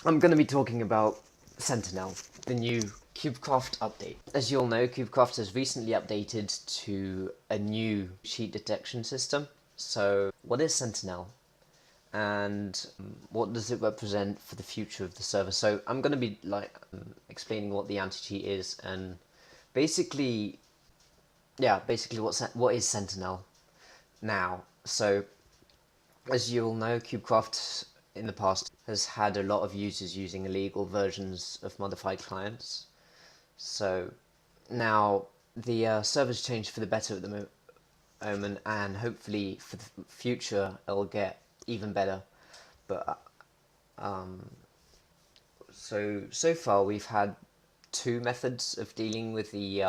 I'm going to be talking about Sentinel, the new CUBECRAFT update. As you all know, CUBECRAFT has recently updated to a new cheat detection system. So, what is Sentinel? And what does it represent for the future of the server? So, I'm going to be explaining what the anti-cheat is and basically what is Sentinel now. So, as you all know, CUBECRAFT in the past has had a lot of users using illegal versions of modified clients. So now the server's changed for the better at the moment, and hopefully for the future it'll get even better. But so far we've had two methods of dealing with the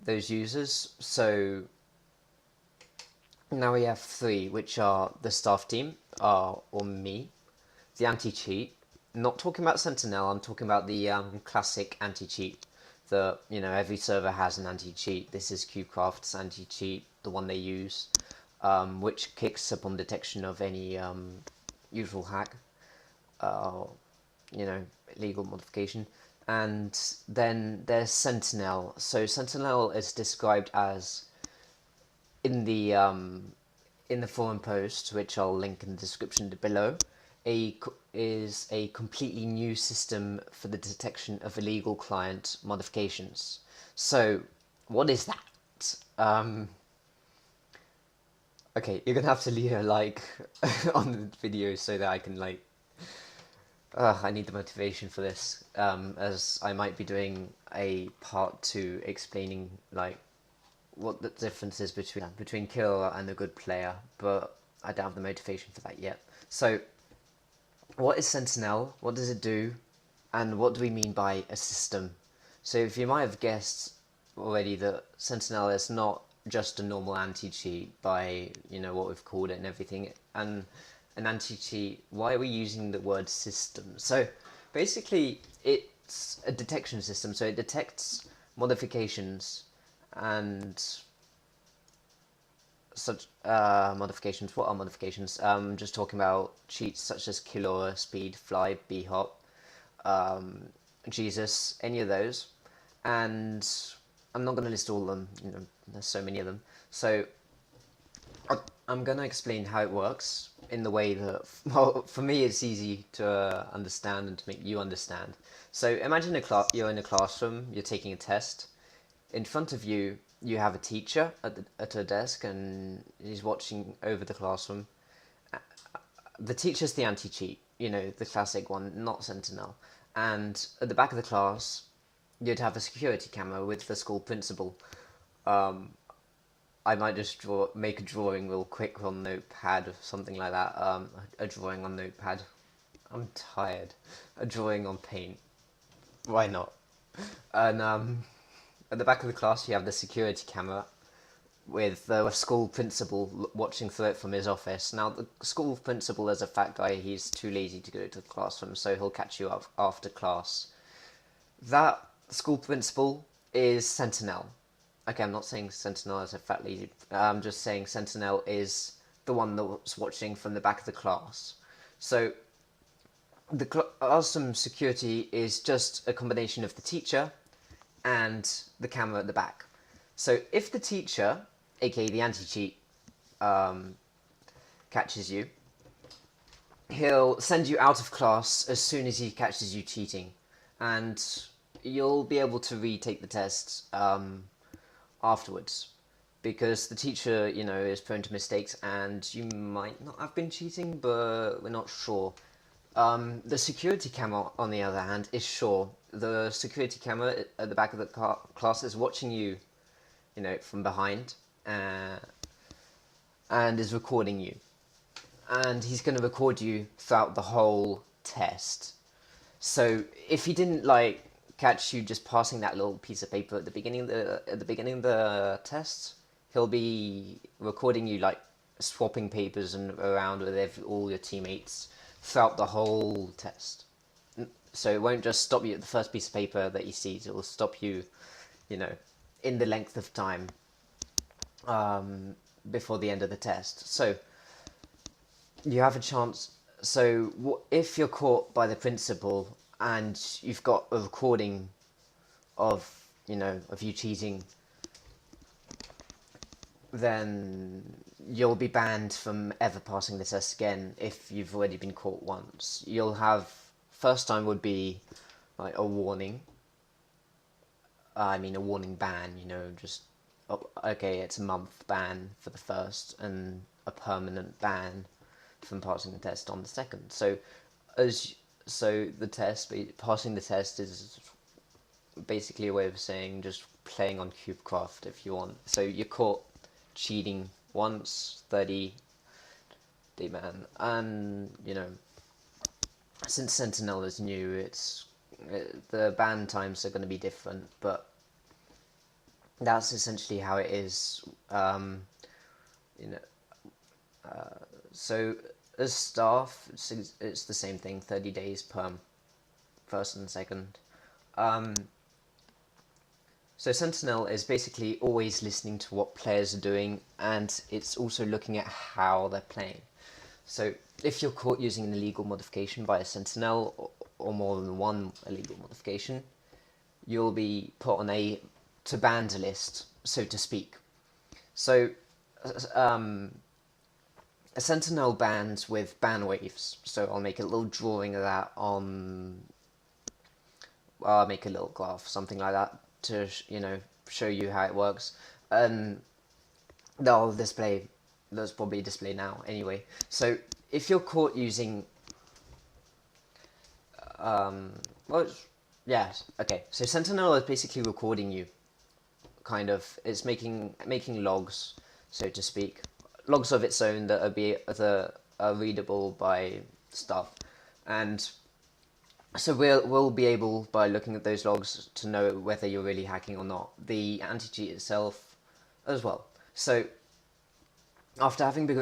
those users. So now we have three, which are the staff team, or me, the anti-cheat. Not talking about Sentinel, I'm talking about the classic anti-cheat. Every server has an anti-cheat. This is CUBECRAFT's anti-cheat, the one they use, which kicks upon detection of any usual hack, illegal modification. And then there's Sentinel. So Sentinel is described as in the forum post, which I'll link in the description below, is a completely new system for the detection of illegal client modifications. So, what is that? Okay, you're gonna have to leave a like on the video so that I can I need the motivation for this, as I might be doing a part 2 explaining what the difference is between killer and a good player, but I don't have the motivation for that yet. So, what is Sentinel? What does it do? And what do we mean by a system? So, if you might have guessed already that Sentinel is not just a normal anti-cheat by what we've called it and everything. And an anti-cheat. Why are we using the word system? So, basically, it's a detection system. So it detects modifications. And such modifications. What are modifications? Just talking about cheats such as Killora, Speed, Fly, Bhop, Jesus, any of those. And I'm not going to list all of them. There's so many of them. So I'm going to explain how it works in the way that, well, for me it's easy to understand and to make you understand. So imagine you're in a classroom, you're taking a test. In front of you, you have a teacher at her desk, and he's watching over the classroom. The teacher's the anti-cheat, the classic one, not Sentinel. And at the back of the class, you'd have a security camera with the school principal. I might just make a drawing real quick on Notepad or something like that. A drawing on Notepad. I'm tired. A drawing on Paint. Why not? And at the back of the class, you have the security camera with the school principal watching through it from his office. Now, the school principal is a fat guy. He's too lazy to go to the classroom, so he'll catch you up after class. That school principal is Sentinel. Okay, I'm not saying Sentinel is a fat lazy. I'm just saying Sentinel is the one that's watching from the back of the class. So, the classroom security is just a combination of the teacher and the camera at the back. So if the teacher, aka the anti-cheat, catches you, he'll send you out of class as soon as he catches you cheating, and you'll be able to retake the test afterwards, because the teacher, is prone to mistakes, and you might not have been cheating, but we're not sure. The security camera, on the other hand, is sure. The security camera at the back of the class is watching you, from behind, and is recording you. And he's going to record you throughout the whole test. So if he didn't catch you just passing that little piece of paper at the beginning of the test, he'll be recording you swapping papers around with all your teammates throughout the whole test. So it won't just stop you at the first piece of paper that he sees. It will stop you, in the length of time before the end of the test. So you have a chance So if you're caught by the principal and you've got a recording of, of you cheating, then you'll be banned from ever passing the test again if you've already been caught once. You'll have, first time would be like a warning. A warning ban, just, okay, it's a month ban for the first and a permanent ban from passing the test on the second. So passing the test is basically a way of saying just playing on CUBECRAFT if you want. So you're caught cheating once, 30-day ban, and since Sentinel is new, the ban times are going to be different, but that's essentially how it is. So as staff, it's the same thing, 30 days per first and second. So Sentinel is basically always listening to what players are doing, and it's also looking at how they're playing. So if you're caught using an illegal modification by a Sentinel, or more than one illegal modification, you'll be put on a to-banned list, so to speak. So a Sentinel bans with ban waves, so I'll make a little drawing of that I'll make a little graph, something like that, to show you how it works. They'll probably display now anyway. So if you're caught using so Sentinel is basically recording you, it's making logs, so to speak, logs of its own that are readable by staff, and so we'll be able, by looking at those logs, to know whether you're really hacking or not. The anti-cheat itself as well. So after having been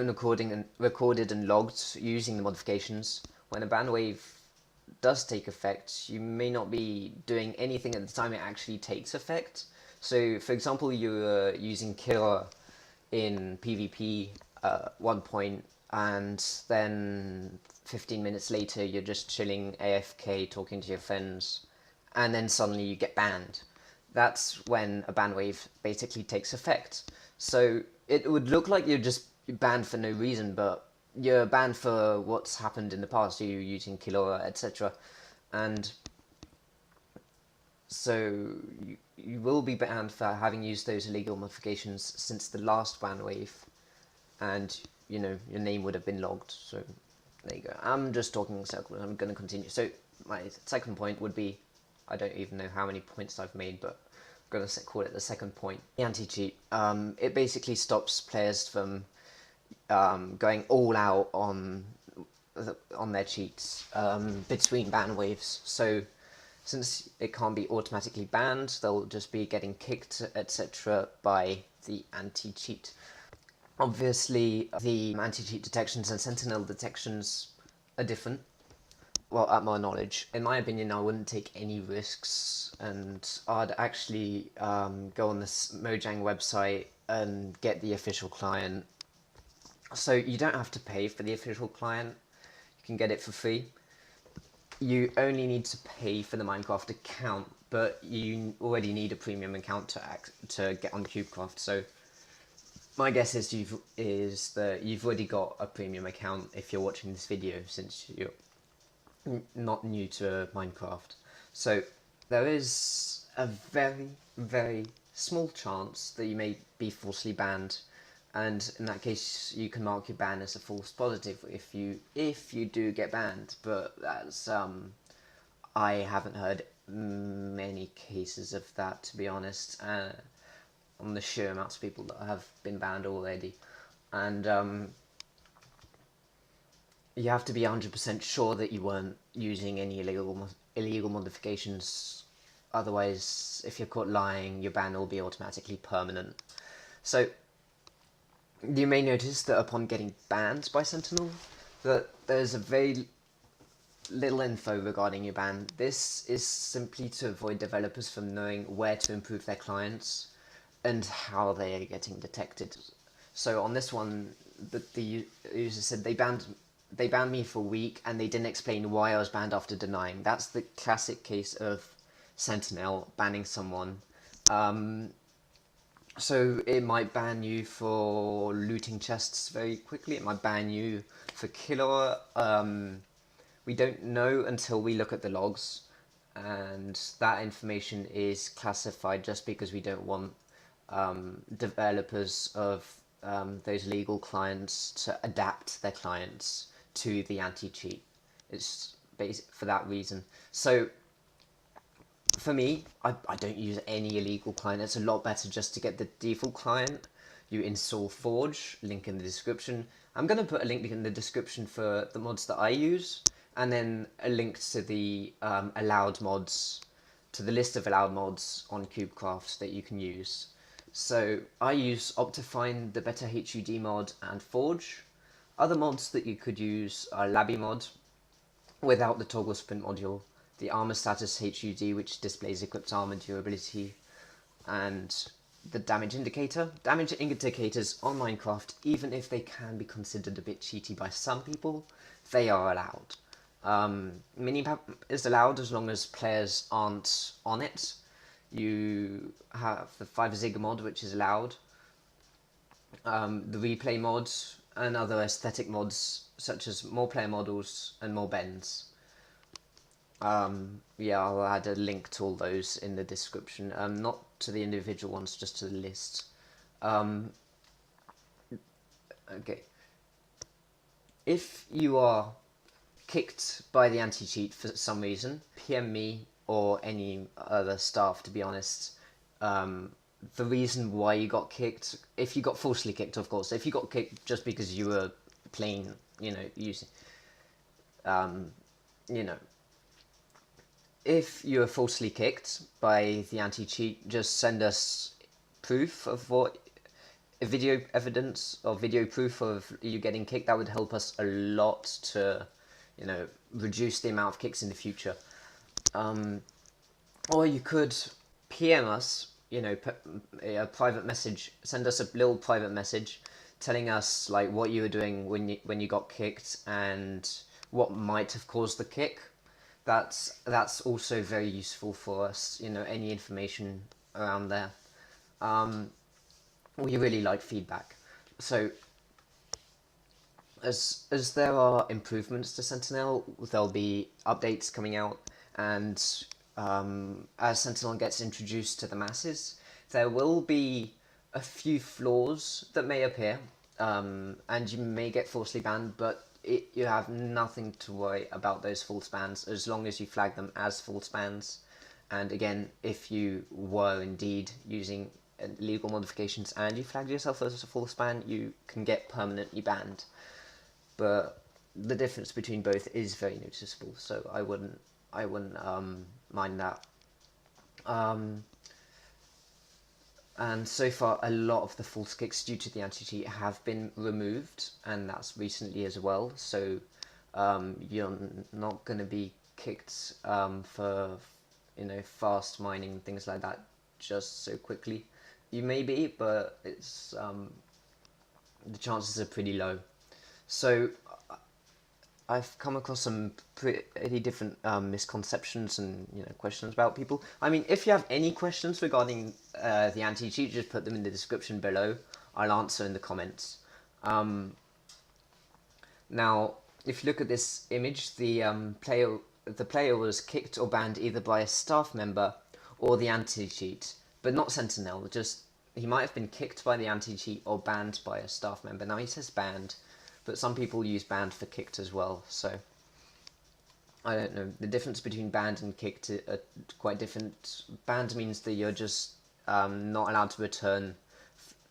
recorded and logged using the modifications, when a ban wave does take effect, you may not be doing anything at the time it actually takes effect. So for example, you're using Killer in PvP at one point, and then 15 minutes later you're just chilling AFK talking to your friends, and then suddenly you get banned. That's when a ban wave basically takes effect. So it would look like you're just banned for no reason, but you're banned for what's happened in the past, you using Killora, etc. And so you will be banned for having used those illegal modifications since the last ban wave, and your name would have been logged. So there you go. I'm just talking in circles. I'm going to continue. So my second point would be, I don't even know how many points I've made, but I'm going to call it the second point. The anti-cheat. It basically stops players from going all out on their cheats between ban waves. So since it can't be automatically banned, they'll just be getting kicked, etc. by the anti-cheat. Obviously, the anti-cheat detections and Sentinel detections are different. Well, at my knowledge, in my opinion, I wouldn't take any risks, and I'd actually go on this Mojang website and get the official client. So you don't have to pay for the official client, you can get it for free. You only need to pay for the Minecraft account, but you already need a premium account to get on CubeCraft. So my guess is that you've already got a premium account if you're watching this video, since you're not new to Minecraft. So there is a very, very small chance that you may be falsely banned, and in that case you can mark your ban as a false positive if you do get banned. But that's I haven't heard many cases of that, to be honest, on the sheer amounts of people that have been banned already. And you have to be 100% sure that you weren't using any illegal modifications. Otherwise, if you're caught lying, your ban will be automatically permanent. So you may notice that upon getting banned by Sentinel, that there's a very little info regarding your ban. This is simply to avoid developers from knowing where to improve their clients and how they are getting detected. So on this one, the user said they banned they banned me for a week and they didn't explain why I was banned after denying. That's the classic case of Sentinel banning someone. So it might ban you for looting chests very quickly. It might ban you for killer. We don't know until we look at the logs, and that information is classified just because we don't want developers of those legal clients to adapt their clients to the anti-cheat. It's for that reason. So for me, I don't use any illegal client. It's a lot better just to get the default client. You install Forge, link in the description. I'm going to put a link in the description for the mods that I use, and then a link to the allowed mods, to the list of allowed mods on CubeCraft that you can use. So I use Optifine, the Better HUD mod, and Forge. Other mods that you could use are Labby mod, without the toggle sprint module, the armor status HUD, which displays equipped armor durability, and the damage indicator. Damage indicators on Minecraft, even if they can be considered a bit cheaty by some people, they are allowed. Minimap is allowed as long as players aren't on it. You have the 5 mod, which is allowed. The replay mod and other aesthetic mods, such as more player models and more bends. Yeah, I'll add a link to all those in the description. Not to the individual ones, just to the list. Okay. If you are kicked by the anti-cheat for some reason, PM me or any other staff, to be honest. The reason why you got kicked, if you got falsely kicked, of course, if you got kicked just because you were playing, using, if you were falsely kicked by the anti-cheat, just send us proof of video evidence or video proof of you getting kicked. That would help us a lot to, reduce the amount of kicks in the future. Or you could PM us, a private message, send us a little private message telling us like what you were doing when you got kicked and what might have caused the kick. That's also very useful for us, any information around there. We really like feedback. So as there are improvements to Sentinel, there'll be updates coming out, and as Sentinel gets introduced to the masses, there will be a few flaws that may appear, and you may get falsely banned, but you have nothing to worry about those false bans as long as you flag them as false bans. And again, if you were indeed using illegal modifications and you flagged yourself as a false ban, you can get permanently banned. But the difference between both is very noticeable, so I wouldn't mind that. And so far, a lot of the false kicks due to the anti-cheat have been removed, and that's recently as well. So you're not going to be kicked for fast mining and things like that just so quickly. You may be, but it's the chances are pretty low. So I've come across some pretty different misconceptions and questions about people. I mean, if you have any questions regarding the anti-cheat, just put them in the description below. I'll answer in the comments. Now, if you look at this image, the player was kicked or banned either by a staff member or the anti-cheat, but not Sentinel. Just he might have been kicked by the anti-cheat or banned by a staff member. Now he says banned, but some people use banned for kicked as well, so I don't know. The difference between banned and kicked are quite different. Banned means that you're just not allowed to return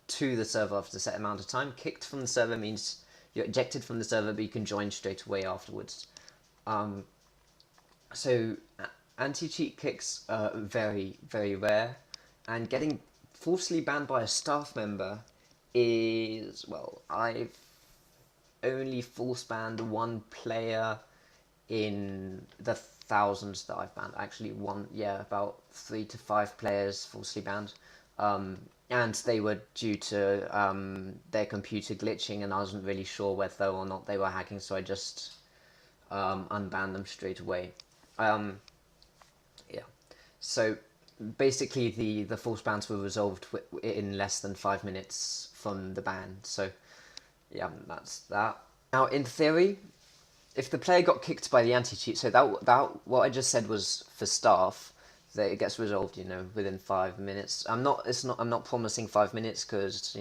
to the server after a set amount of time. Kicked from the server means you're ejected from the server, but you can join straight away afterwards. So anti-cheat kicks are very, very rare, and getting falsely banned by a staff member is, well, I've only false banned one player in the thousands that I've banned. Actually, about 3 to 5 players falsely banned. and they were due to their computer glitching, and I wasn't really sure whether or not they were hacking, so I just unbanned them straight away. Yeah. So basically, the false bans were resolved in less than 5 minutes from the ban. So yeah, that's that. Now, in theory, if the player got kicked by the anti-cheat, so that what I just said was for staff, that it gets resolved, within 5 minutes. I'm not promising 5 minutes because,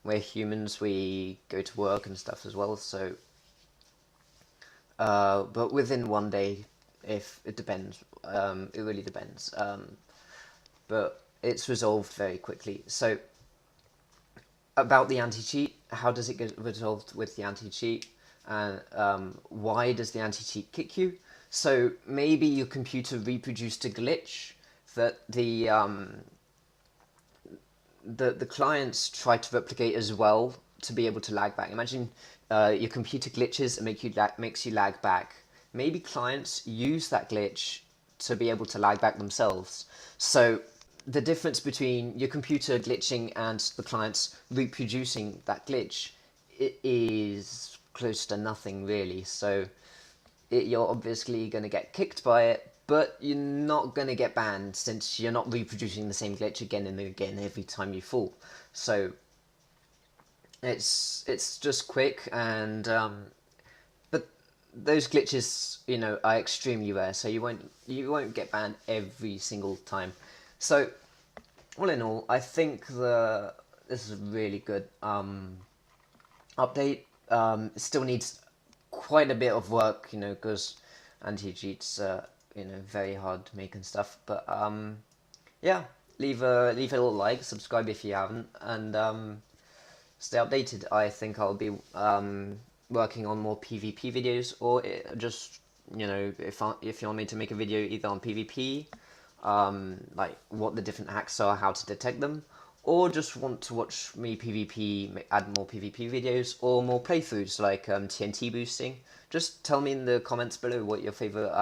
we're humans, we go to work and stuff as well, so, but within one day, if it depends, it really depends, but it's resolved very quickly. So, about the anti-cheat, how does it get resolved with the anti-cheat, and why does the anti-cheat kick you? So maybe your computer reproduced a glitch that the clients try to replicate as well to be able to lag back. Imagine your computer glitches and makes you lag back. Maybe clients use that glitch to be able to lag back themselves. So the difference between your computer glitching and the clients reproducing that glitch, it is close to nothing really. So you're obviously going to get kicked by it, but you're not going to get banned since you're not reproducing the same glitch again and again every time you fall. So it's just quick, and but those glitches, are extremely rare, so you won't get banned every single time. So all in all, I think this is a really good update. It still needs quite a bit of work, because anti-cheats are, very hard to make and stuff. But yeah, leave a little like, subscribe if you haven't, and stay updated. I think I'll be working on more PvP videos, or just, if you want me to make a video either on PvP, like what the different hacks are, how to detect them, or just want to watch me PvP, add more PvP videos, or more playthroughs like TNT boosting, just tell me in the comments below what your favourite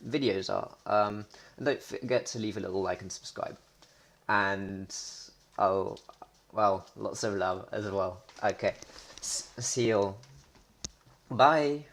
videos are. And don't forget to leave a little like and subscribe. And, oh, well, lots of love as well. Okay, see you all. Bye!